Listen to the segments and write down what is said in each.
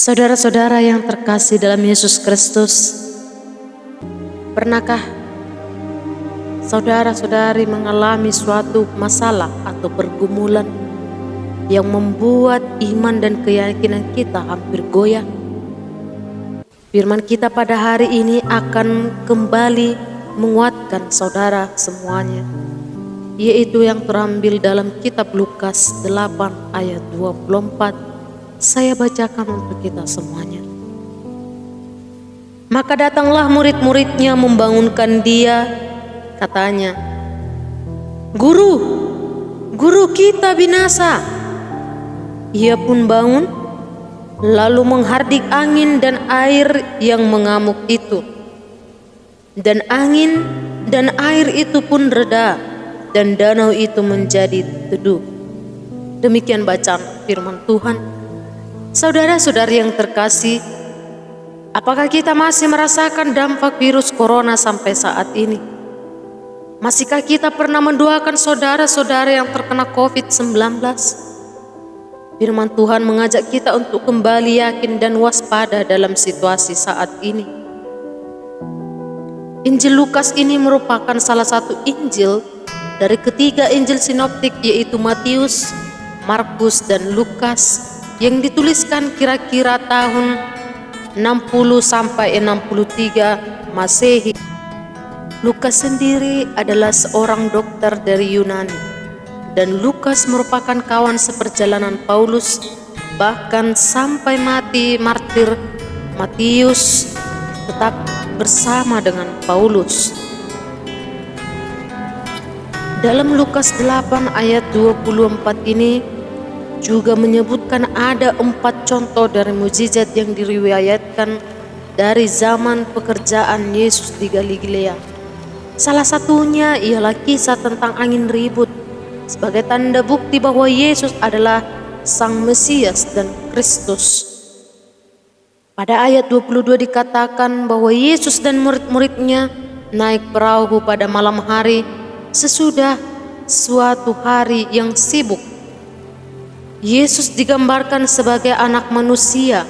Saudara-saudara yang terkasih dalam Yesus Kristus, pernahkah saudara-saudari mengalami suatu masalah atau pergumulan yang membuat iman dan keyakinan kita hampir goyah? Firman kita pada hari ini akan kembali menguatkan saudara semuanya, yaitu yang terambil dalam kitab Lukas 8 ayat 24. Saya bacakan untuk kita semuanya. Maka datanglah murid-muridnya membangunkan dia, katanya, "Guru, guru kita binasa." Ia pun bangun, lalu menghardik angin dan air yang mengamuk itu. Dan angin dan air itu pun reda, dan danau itu menjadi teduh. Demikian bacaan firman Tuhan. Saudara-saudari yang terkasih, apakah kita masih merasakan dampak virus corona sampai saat ini? Masihkah kita pernah mendoakan saudara-saudara yang terkena COVID-19? Firman Tuhan mengajak kita untuk kembali yakin dan waspada dalam situasi saat ini. Injil Lukas ini merupakan salah satu Injil dari ketiga Injil sinoptik, yaitu Matius, Markus, dan Lukas, yang dituliskan kira-kira tahun 60 sampai 63 Masehi. Lukas sendiri adalah seorang dokter dari Yunani, dan Lukas merupakan kawan seperjalanan Paulus, bahkan sampai mati martir. Matius tetap bersama dengan Paulus. Dalam Lukas 8 ayat 24 ini juga menyebutkan ada 4 contoh dari mukjizat yang diriwayatkan dari zaman pekerjaan Yesus di Galilea. Salah satunya ialah kisah tentang angin ribut sebagai tanda bukti bahwa Yesus adalah Sang Mesias dan Kristus. Pada ayat 22 dikatakan bahwa Yesus dan murid-muridnya naik perahu pada malam hari sesudah suatu hari yang sibuk. Yesus digambarkan sebagai anak manusia,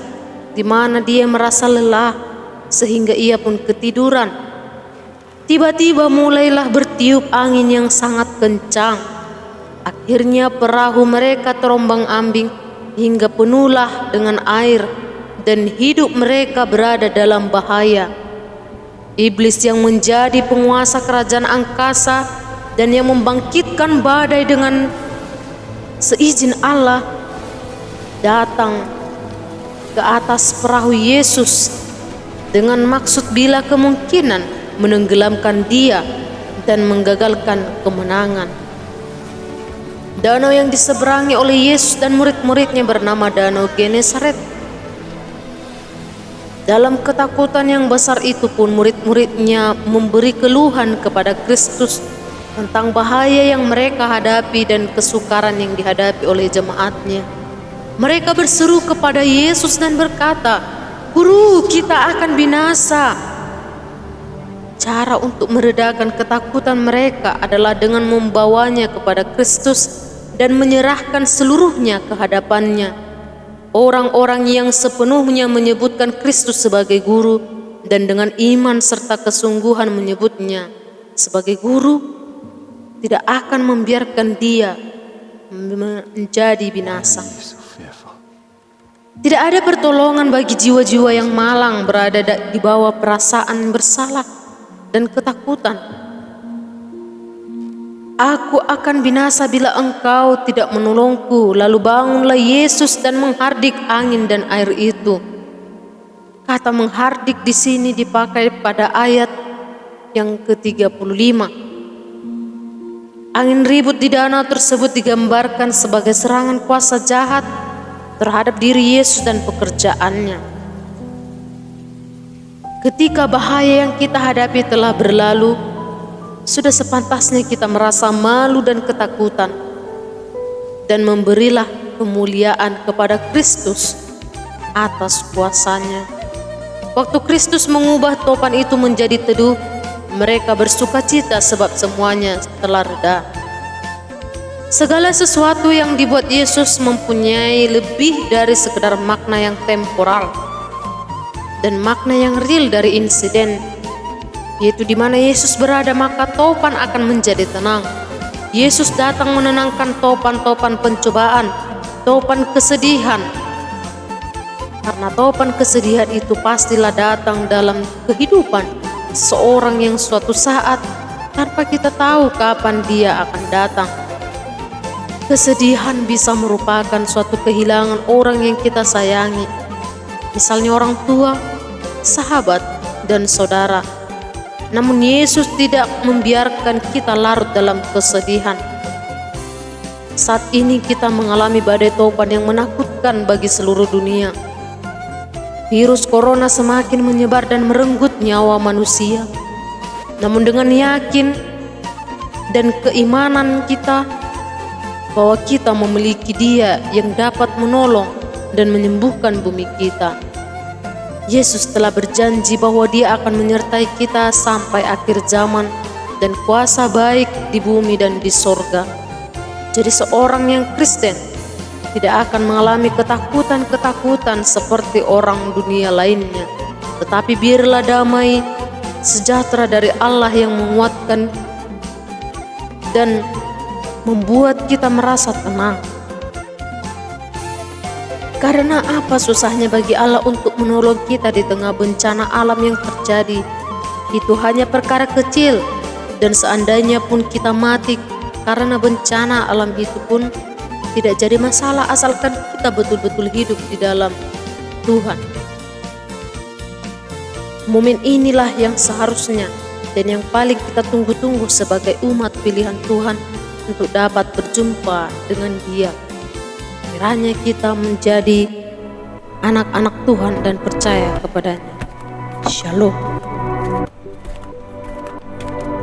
di mana dia merasa lelah sehingga ia pun ketiduran. Tiba-tiba mulailah bertiup angin yang sangat kencang. Akhirnya perahu mereka terombang-ambing hingga penuhlah dengan air, dan hidup mereka berada dalam bahaya. Iblis yang menjadi penguasa kerajaan angkasa dan yang membangkitkan badai dengan seizin Allah datang ke atas perahu Yesus dengan maksud bila kemungkinan menenggelamkan dia dan menggagalkan kemenangan. Danau yang diseberangi oleh Yesus dan murid-muridnya bernama Danau Genesaret. Dalam ketakutan yang besar itu pun murid-muridnya memberi keluhan kepada Kristus tentang bahaya yang mereka hadapi dan kesukaran yang dihadapi oleh jemaatnya. Mereka berseru kepada Yesus dan berkata, "Guru, kita akan binasa." Cara untuk meredakan ketakutan mereka adalah dengan membawanya kepada Kristus dan menyerahkan seluruhnya ke hadapannya. Orang-orang yang sepenuhnya menyebutkan Kristus sebagai guru dan dengan iman serta kesungguhan menyebutnya sebagai guru, tidak akan membiarkan dia menjadi binasa. Tidak ada pertolongan bagi jiwa-jiwa yang malang berada di bawah perasaan bersalah dan ketakutan. "Aku akan binasa bila engkau tidak menolongku." Lalu bangunlah Yesus dan menghardik angin dan air itu. Kata menghardik di sini dipakai pada ayat yang ke-35. Angin ribut di danau tersebut digambarkan sebagai serangan kuasa jahat terhadap diri Yesus dan pekerjaannya. Ketika bahaya yang kita hadapi telah berlalu, sudah sepantasnya kita merasa malu dan ketakutan, dan memberilah kemuliaan kepada Kristus atas kuasanya. Waktu Kristus mengubah topan itu menjadi teduh, mereka bersuka cita sebab semuanya telah reda. Segala sesuatu yang dibuat Yesus mempunyai lebih dari sekedar makna yang temporal dan makna yang real dari insiden, yaitu di mana Yesus berada maka topan akan menjadi tenang. Yesus datang menenangkan topan-topan pencobaan, topan kesedihan. Karena topan kesedihan itu pastilah datang dalam kehidupan seorang yang suatu saat tanpa kita tahu kapan dia akan datang. Kesedihan bisa merupakan suatu kehilangan orang yang kita sayangi, misalnya orang tua, sahabat, dan saudara. Namun Yesus tidak membiarkan kita larut dalam kesedihan. Saat ini kita mengalami badai topan yang menakutkan bagi seluruh dunia. Virus corona semakin menyebar dan merenggut nyawa manusia. Namun dengan yakin dan keimanan kita bahwa kita memiliki Dia yang dapat menolong dan menyembuhkan bumi kita. Yesus telah berjanji bahwa Dia akan menyertai kita sampai akhir zaman dan kuasa baik di bumi dan di sorga. Jadi seorang yang Kristen tidak akan mengalami ketakutan-ketakutan seperti orang dunia lainnya, tetapi biarlah damai sejahtera dari Allah yang menguatkan dan membuat kita merasa tenang. Karena apa susahnya bagi Allah untuk menolong kita di tengah bencana alam yang terjadi? Itu hanya perkara kecil, dan seandainya pun kita mati karena bencana alam itu pun tidak jadi masalah asalkan kita betul-betul hidup di dalam Tuhan. Momen inilah yang seharusnya dan yang paling kita tunggu-tunggu sebagai umat pilihan Tuhan untuk dapat berjumpa dengan Dia. Kiranya kita menjadi anak-anak Tuhan dan percaya kepadanya. Shalom.